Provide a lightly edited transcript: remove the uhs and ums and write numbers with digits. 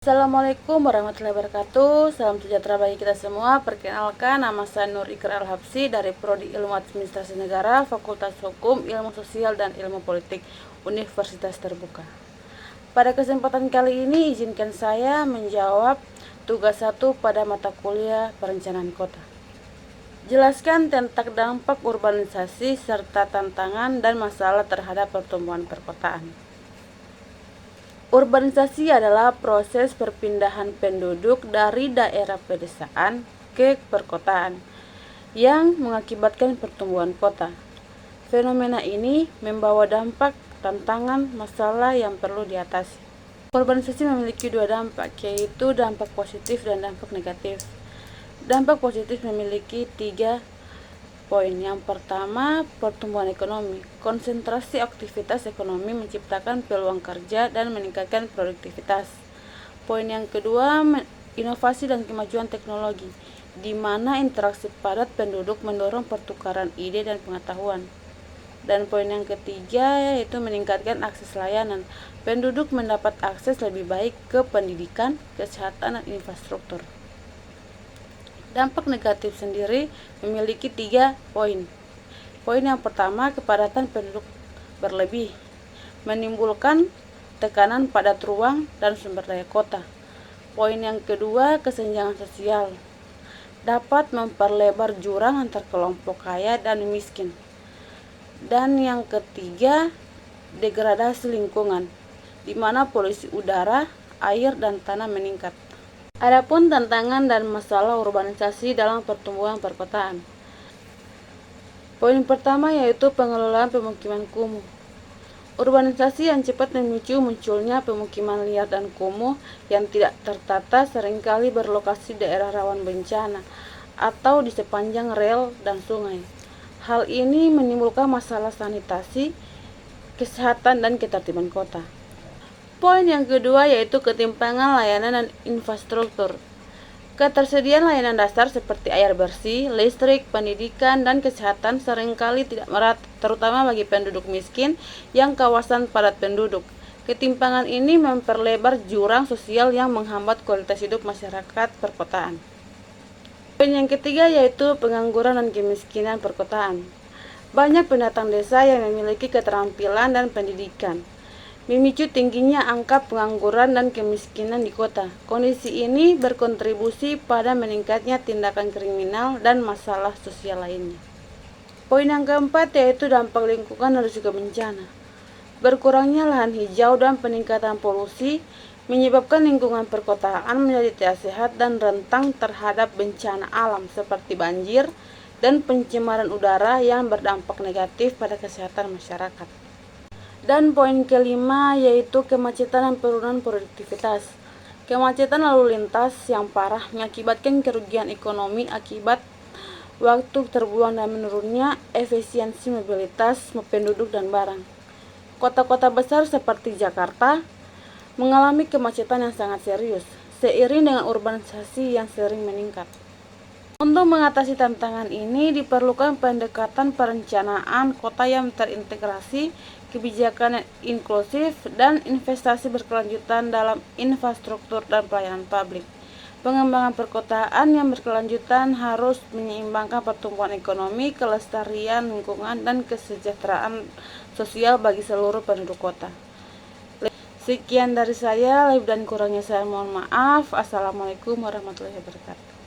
Assalamualaikum warahmatullahi wabarakatuh. Salam sejahtera bagi kita semua. Perkenalkan, nama saya Nur Ikrar Al-Habsyi dari Prodi Ilmu Administrasi Negara, Fakultas Hukum, Ilmu Sosial dan Ilmu Politik, Universitas Terbuka. Pada kesempatan kali ini, izinkan saya menjawab tugas 1 pada mata kuliah Perencanaan Kota. Jelaskan tentang dampak urbanisasi serta tantangan dan masalah terhadap pertumbuhan perkotaan. Urbanisasi adalah proses perpindahan penduduk dari daerah pedesaan ke perkotaan yang mengakibatkan pertumbuhan kota. Fenomena ini membawa dampak, tantangan, masalah yang perlu diatasi. Urbanisasi memiliki dua dampak, yaitu dampak positif dan dampak negatif. Dampak positif memiliki 3 poin. Yang pertama, pertumbuhan ekonomi. Konsentrasi aktivitas ekonomi menciptakan peluang kerja dan meningkatkan produktivitas. Poin yang kedua, inovasi dan kemajuan teknologi, di mana interaksi padat penduduk mendorong pertukaran ide dan pengetahuan. Dan poin yang ketiga yaitu meningkatkan akses layanan. Penduduk mendapat akses lebih baik ke pendidikan, kesehatan, dan infrastruktur. Dampak negatif sendiri memiliki 3 poin. Poin yang pertama, kepadatan penduduk berlebih, menimbulkan tekanan padat ruang dan sumber daya kota. Poin yang kedua, kesenjangan sosial, dapat memperlebar jurang antar kelompok kaya dan miskin. Dan yang ketiga, degradasi lingkungan, di mana polusi udara, air, dan tanah meningkat. Adapun tantangan dan masalah urbanisasi dalam pertumbuhan perkotaan. Poin pertama yaitu pengelolaan pemukiman kumuh. Urbanisasi yang cepat memicu munculnya pemukiman liar dan kumuh yang tidak tertata seringkali berlokasi di daerah rawan bencana atau di sepanjang rel dan sungai. Hal ini menimbulkan masalah sanitasi, kesehatan, dan ketertiban kota. Poin yang kedua yaitu ketimpangan layanan dan infrastruktur. Ketersediaan layanan dasar seperti air bersih, listrik, pendidikan, dan kesehatan seringkali tidak merata, terutama bagi penduduk miskin yang kawasan padat penduduk. Ketimpangan ini memperlebar jurang sosial yang menghambat kualitas hidup masyarakat perkotaan. Poin yang ketiga yaitu pengangguran dan kemiskinan perkotaan. Banyak pendatang desa yang memiliki keterampilan dan pendidikan, memicu tingginya angka pengangguran dan kemiskinan di kota. Kondisi ini berkontribusi pada meningkatnya tindakan kriminal dan masalah sosial lainnya. Poin yang keempat yaitu dampak lingkungan dan risiko bencana. Berkurangnya lahan hijau dan peningkatan polusi menyebabkan lingkungan perkotaan menjadi tidak sehat dan rentan terhadap bencana alam seperti banjir dan pencemaran udara yang berdampak negatif pada kesehatan masyarakat. Dan poin kelima yaitu kemacetan dan penurunan produktivitas. Kemacetan lalu lintas yang parah mengakibatkan kerugian ekonomi akibat waktu terbuang dan menurunnya efisiensi mobilitas penduduk dan barang. Kota-kota besar seperti Jakarta mengalami kemacetan yang sangat serius seiring dengan urbanisasi yang sering meningkat. Untuk mengatasi tantangan ini diperlukan pendekatan perencanaan kota yang terintegrasi, kebijakan inklusif, dan investasi berkelanjutan dalam infrastruktur dan pelayanan publik. Pengembangan perkotaan yang berkelanjutan harus menyeimbangkan pertumbuhan ekonomi, kelestarian lingkungan, dan kesejahteraan sosial bagi seluruh penduduk kota. Sekian dari saya, lebih dan kurangnya saya mohon maaf. Assalamualaikum warahmatullahi wabarakatuh.